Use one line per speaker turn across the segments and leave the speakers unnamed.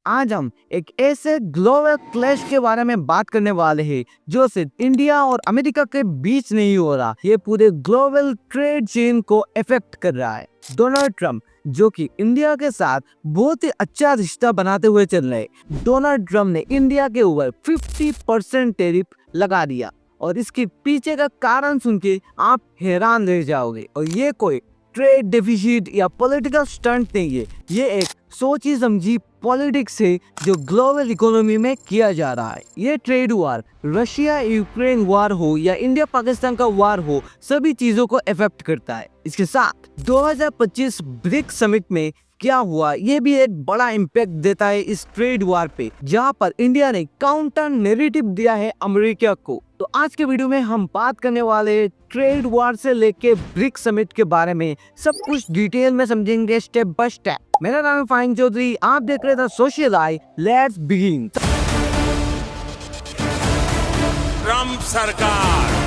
आज हम एक ऐसे ग्लोबल क्लैश के बारे में बात करने वाले हैं जो सिर्फ इंडिया और अमेरिका के बीच नहीं हो रहा, ये पूरे ग्लोबल ट्रेड चेन को अफेक्ट कर रहा है। डोनाल्ड ट्रंप जो कि इंडिया के साथ बहुत ही अच्छा रिश्ता बनाते हुए चल रहे, डोनाल्ड ट्रंप ने इंडिया के ऊपर 50% टैरिफ लगा दिया और इसके पीछे का कारण सुन के आप हैरान रह जाओगे। और ये कोई ट्रेड डेफिसिट या पॉलिटिकल स्टंट नहीं है, ये एक सोची समझी पॉलिटिक्स है जो ग्लोबल इकोनॉमी में किया जा रहा है। ये ट्रेड वार रशिया यूक्रेन वार हो या इंडिया पाकिस्तान का वार हो, सभी चीजों को इफेक्ट करता है। इसके साथ 2025 ब्रिक्स समिट में क्या हुआ, ये भी एक बड़ा इम्पैक्ट देता है इस ट्रेड वार पे, जहां पर इंडिया ने काउंटर नैरेटिव दिया है अमेरिका को। तो आज के वीडियो में हम बात करने वाले ट्रेड वार से लेके ब्रिक्स समिट के बारे में सब कुछ डिटेल में समझेंगे स्टेप बाय स्टेप। मेरा नाम है फाइन चौधरी, आप देख रहे थे social I. Let's begin.
Trump सरकार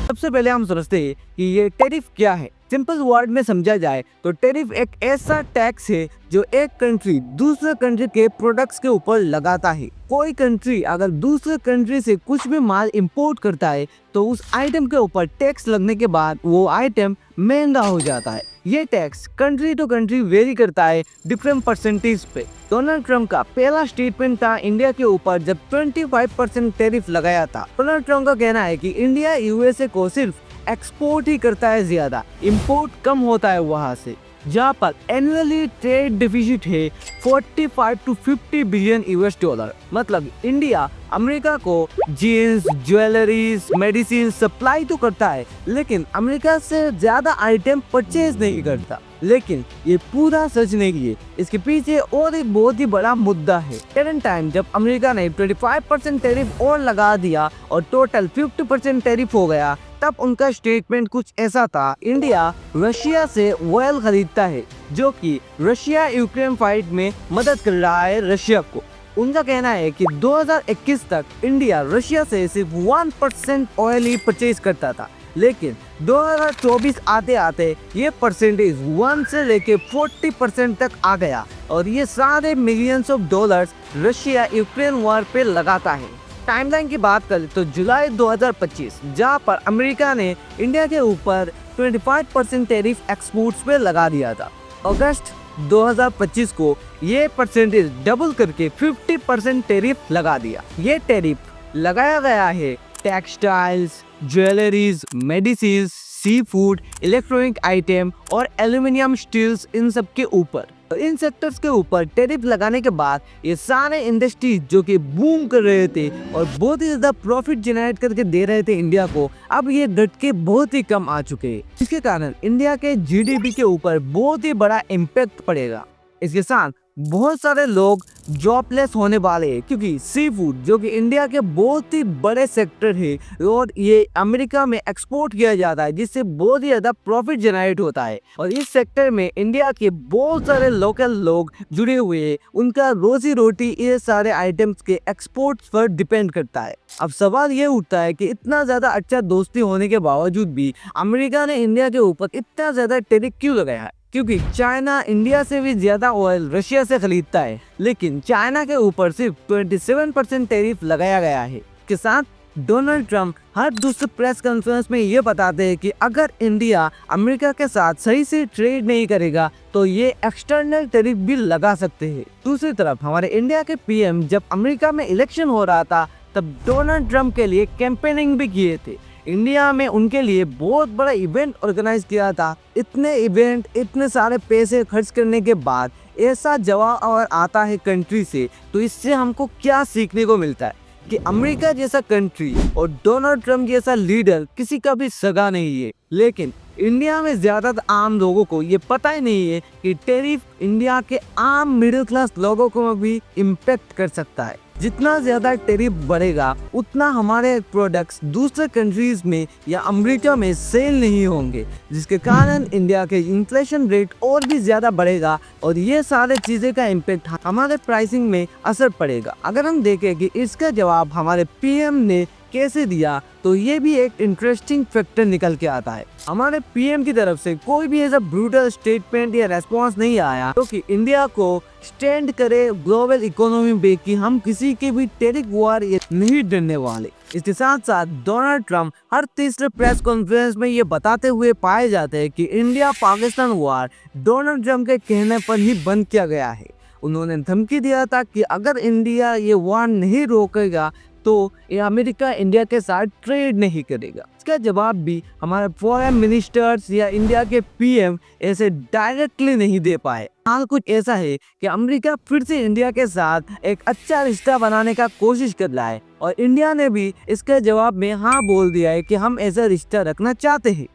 सबसे पहले हम समझते हैं कि ये टैरिफ क्या है। सिंपल वर्ड में समझा जाए तो टैरिफ एक ऐसा टैक्स है जो एक कंट्री दूसरे कंट्री के प्रोडक्ट्स के ऊपर लगाता है। कोई कंट्री अगर दूसरे कंट्री से कुछ भी माल इंपोर्ट करता है तो उस आइटम के ऊपर टैक्स लगने के बाद वो आइटम महंगा हो जाता है। ये tax country to country vary करता है डिफरेंट परसेंटेज पे। डोनाल्ड ट्रंप का पहला स्टेटमेंट था इंडिया के ऊपर जब 25% टैरिफ लगाया था। डोनाल्ड ट्रंप का कहना है कि इंडिया यूएसए को सिर्फ एक्सपोर्ट ही करता है, ज्यादा इंपोर्ट कम होता है वहां से, जहां पर एनुअली ट्रेड डेफिसिट है 45 to 50 बिलियन यूएस डॉलर। मतलब इंडिया अमेरिका को जीन्स, ज्वेलरीज, मेडिसिन सप्लाई तो करता है, लेकिन अमेरिका से ज्यादा आइटम परचेज नहीं करता। लेकिन ये पूरा सच नहीं है, इसके पीछे और एक बहुत ही बड़ा मुद्दा है। करंट टाइम जब अमेरिका ने 25% टैरिफ और लगा दिया और टोटल 50% टैरिफ हो गया, तब उनका स्टेटमेंट कुछ ऐसा था, इंडिया रशिया से ऑयल खरीदता है जो कि रशिया यूक्रेन फाइट में मदद कर रहा है रशिया को। उनका कहना है कि 2021 तक इंडिया रशिया से सिर्फ 1% ऑयल ही परचेज करता था, लेकिन 2024 आते आते ये परसेंटेज 1 से लेके 40% तक आ गया और ये सारे millions of dollars Russia Ukraine war पे लगाता है। टाइमलाइन की बात करें तो जुलाई 2025 जहां पर अमेरिका ने इंडिया के ऊपर 25% टैरिफ एक्सपोर्ट्स पे लगा दिया था। अगस्त 2025 को ये परसेंटेज डबल करके 50% टैरिफ लगा दिया। ये टैरिफ लगाया गया है textiles, jewelleries, medicine, sea food, electronic item और एल्यूमिनियम स्टील्स, इन सब के ऊपर। इन सेक्टर्स के ऊपर टैरिफ लगाने के बाद ये सारे इंडस्ट्री जो कि बूम कर रहे थे और बहुत ही ज्यादा प्रॉफिट जनरेट करके दे रहे थे इंडिया को, अब ये घट के बहुत ही कम आ चुके हैं। इसके कारण इंडिया के जीडीपी के ऊपर बहुत ही बड़ा इम्पैक्ट पड़ेगा। इसके साथ बहुत सारे लोग जॉबलेस होने वाले हैं, क्योंकि सी फूड जो कि इंडिया के बहुत ही बड़े सेक्टर है और ये अमेरिका में एक्सपोर्ट किया जाता है, जिससे बहुत ही ज़्यादा प्रॉफिट जनरेट होता है। और इस सेक्टर में इंडिया के बहुत सारे लोकल लोग जुड़े हुए हैं, उनका रोजी रोटी ये सारे आइटम्स के एक्सपोर्ट पर डिपेंड करता है। अब सवाल ये उठता है कि इतना ज़्यादा अच्छा दोस्ती होने के बावजूद भी अमेरिका ने इंडिया के ऊपर इतना ज़्यादा टैरिफ क्यों लगाया है? क्योंकि चाइना इंडिया से भी ज्यादा ऑयल रशिया से खरीदता है, लेकिन चाइना के ऊपर सिर्फ 27% टैरिफ लगाया गया है। के साथ डोनाल्ड ट्रंप हर दूसरे प्रेस कॉन्फ्रेंस में ये बताते हैं कि अगर इंडिया अमेरिका के साथ सही से ट्रेड नहीं करेगा तो ये एक्सटर्नल टैरिफ भी लगा सकते हैं। दूसरी तरफ हमारे इंडिया के पीएम जब अमेरिका में इलेक्शन हो रहा था तब डोनाल्ड ट्रंप के लिए कैंपेनिंग भी किए थे। इंडिया में उनके लिए बहुत बड़ा इवेंट ऑर्गेनाइज किया था। इतने इवेंट, इतने सारे पैसे खर्च करने के बाद ऐसा जवाब और आता है कंट्री से, तो इससे हमको क्या सीखने को मिलता है कि अमेरिका जैसा कंट्री और डोनाल्ड ट्रंप जैसा लीडर किसी का भी सगा नहीं है। लेकिन इंडिया में ज्यादातर आम लोगों को ये पता ही नहीं है कि टैरिफ इंडिया के आम मिडिल क्लास लोगों को भी इम्पैक्ट कर सकता है। जितना ज्यादा टैरिफ बढ़ेगा उतना हमारे प्रोडक्ट्स दूसरे कंट्रीज में या अमेरिका में सेल नहीं होंगे, जिसके कारण इंडिया के इन्फ्लेशन रेट और भी ज्यादा बढ़ेगा और ये सारे चीजें का इम्पैक्ट हमारे प्राइसिंग में असर पड़ेगा। अगर हम देखें कि इसका जवाब हमारे पीएम ने कैसे दिया तो ये भी एक इंटरेस्टिंग फैक्टर निकल के आता है। हमारे पीएम की तरफ से कोई भी ऐसा ब्रूटल स्टेटमेंट या रेस्पॉन्स नहीं आया तो कि इंडिया को स्टैंड करे ग्लोबल इकोनॉमी पे कि हम किसी के भी टैरिफ वॉर नहीं डरने वाले। इसके साथ साथ डोनाल्ड ट्रंप हर तीसरे प्रेस कॉन्फ्रेंस में ये बताते हुए पाए जाते हैं कि India Pakistan war Donald Trump के कहने पर ही बंद किया गया है। उन्होंने धमकी दिया था कि अगर इंडिया ये वॉर नहीं रोकेगा तो ये अमेरिका इंडिया के साथ ट्रेड नहीं करेगा। इसका जवाब भी हमारे फॉरेन मिनिस्टर्स या इंडिया के पीएम ऐसे डायरेक्टली नहीं दे पाए। हाल कुछ ऐसा है कि अमेरिका फिर से इंडिया के साथ एक अच्छा रिश्ता बनाने का कोशिश कर रहा है और इंडिया ने भी इसके जवाब में हाँ बोल दिया है कि हम ऐसा रिश्ता रखना चाहते हैं,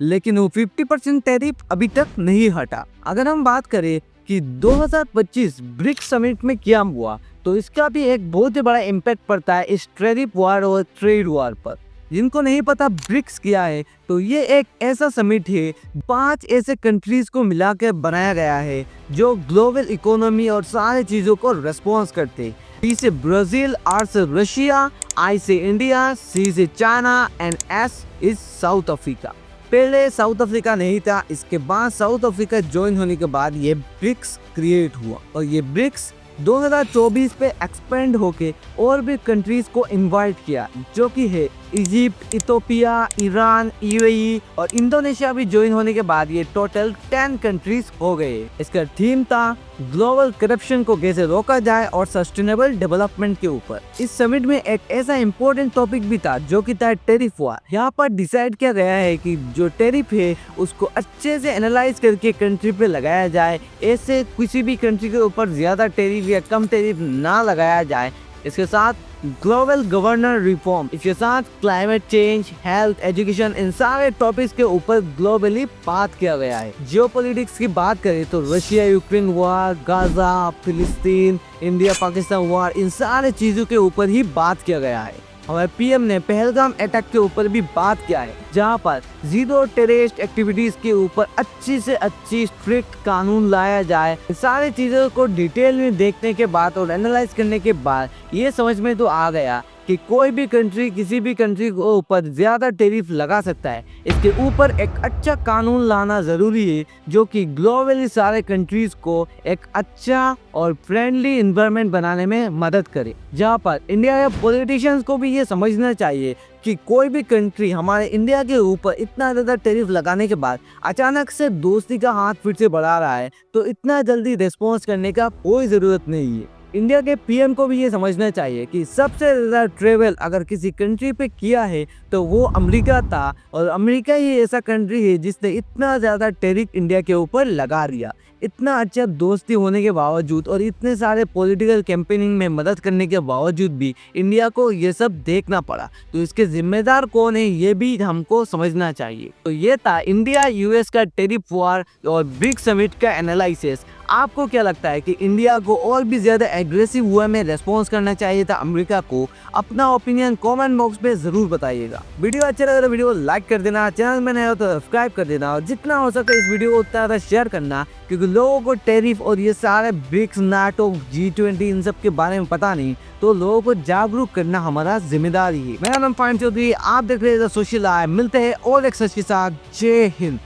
लेकिन वो 50% टैरिफ अभी तक नहीं हटा। अगर हम बात करें कि 2025 ब्रिक्स समिट में क्या हुआ तो इसका भी एक बहुत ही बड़ा इम्पैक्ट पड़ता है इस टैरिफ वॉर और ट्रेड वॉर पर। जिनको नहीं पता ब्रिक्स क्या है तो ये एक ऐसा समिट है 5 ऐसे कंट्रीज को मिलाकर बनाया गया है जो ग्लोबल इकोनॉमी और सारी चीजों को रेस्पॉन्स करते हैं। B से ब्राजील, R से रशिया, I से इंडिया, C से China and S is south Africa. पहले साउथ अफ्रीका नहीं था, इसके बाद साउथ अफ्रीका ज्वाइन होने के बाद ये ब्रिक्स क्रिएट हुआ और ये ब्रिक्स 2024 पे एक्सपेंड होके और भी कंट्रीज को इनवाइट किया जो कि है इजिप्ट, इथोपिया, ईरान, यूएई और इंडोनेशिया भी ज्वाइन होने के बाद ये टोटल 10 कंट्रीज हो गए। इसका थीम था ग्लोबल करप्शन को कैसे रोका जाए और सस्टेनेबल डेवलपमेंट के ऊपर। इस समिट में एक ऐसा इम्पोर्टेंट टॉपिक भी था जो कि था टैरिफ वॉर। यहाँ पर डिसाइड किया गया है कि जो टैरिफ है उसको अच्छे से एनालाइज करके कंट्री पे लगाया जाए, ऐसे किसी भी कंट्री के ऊपर ज्यादा टैरिफ या कम टैरिफ ना लगाया जाए। इसके साथ ग्लोबल गवर्नर रिफॉर्म, इसके साथ क्लाइमेट चेंज, हेल्थ, एजुकेशन, इन सारे टॉपिक्स के ऊपर ग्लोबली बात किया गया है। जियोपॉलिटिक्स की बात करें तो रशिया यूक्रेन वॉर, गाजा, फिलिस्तीन, इंडिया पाकिस्तान वॉर, इन सारे चीजों के ऊपर ही बात किया गया है। हमारे पीएम ने पहलगाम अटैक के ऊपर भी बात किया है जहां पर जीरो टेररिस्ट एक्टिविटीज के ऊपर अच्छी से अच्छी स्ट्रिक्ट कानून लाया जाए। सारी चीजों को डिटेल में देखने के बाद और एनालाइज करने के बाद ये समझ में तो आ गया कि कोई भी कंट्री किसी भी कंट्री के ऊपर ज्यादा टैरिफ लगा सकता है। इसके ऊपर एक अच्छा कानून लाना जरूरी है जो कि ग्लोबली सारे कंट्रीज को एक अच्छा और फ्रेंडली एनवायरनमेंट बनाने में मदद करे। जहां पर इंडिया के पॉलिटिशियंस को भी ये समझना चाहिए कि कोई भी कंट्री हमारे इंडिया के ऊपर इतना ज़्यादा टैरिफ लगाने के बाद अचानक से दोस्ती का हाथ फिर से बढ़ा रहा है तो इतना जल्दी रिस्पॉन्स करने का कोई ज़रूरत नहीं है। इंडिया के पीएम को भी ये समझना चाहिए कि सबसे ज़्यादा ट्रेवल अगर किसी कंट्री पे किया है तो वो अमेरिका था और अमेरिका ही ऐसा कंट्री है जिसने इतना ज़्यादा टैरिफ इंडिया के ऊपर लगा दिया। इतना अच्छा दोस्ती होने के बावजूद और इतने सारे पॉलिटिकल कैंपेनिंग में मदद करने के बावजूद भी इंडिया को ये सब देखना पड़ा, तो इसके जिम्मेदार कौन है ये भी हमको समझना चाहिए। तो ये था इंडिया यूएस का टैरिफ वॉर और ब्रिक्स समिट का एनालिसिस। आपको क्या लगता है कि इंडिया को और भी ज़्यादा एग्रेसिव वे में रेस्पॉन्स करना चाहिए था अमेरिका को? अपना ओपिनियन कमेंट बॉक्स में ज़रूर बताइएगा। वीडियो अच्छा लगा तो वीडियो को लाइक कर देना, चैनल में नए हो तो सब्सक्राइब कर देना और जितना हो सके इस वीडियो को उतना ज़्यादा शेयर करना, क्योंकि लोगों को टैरिफ और ये सारे ब्रिक्स, नाटो, G20 इन सब के बारे में पता नहीं, तो लोगों को जागरूक करना हमारा जिम्मेदारी है। मेरा नाम फाइन चौधरी, आप देख रहे हैं सोशल लाइव। मिलते हैं और एक सच के साथ। जय हिंद।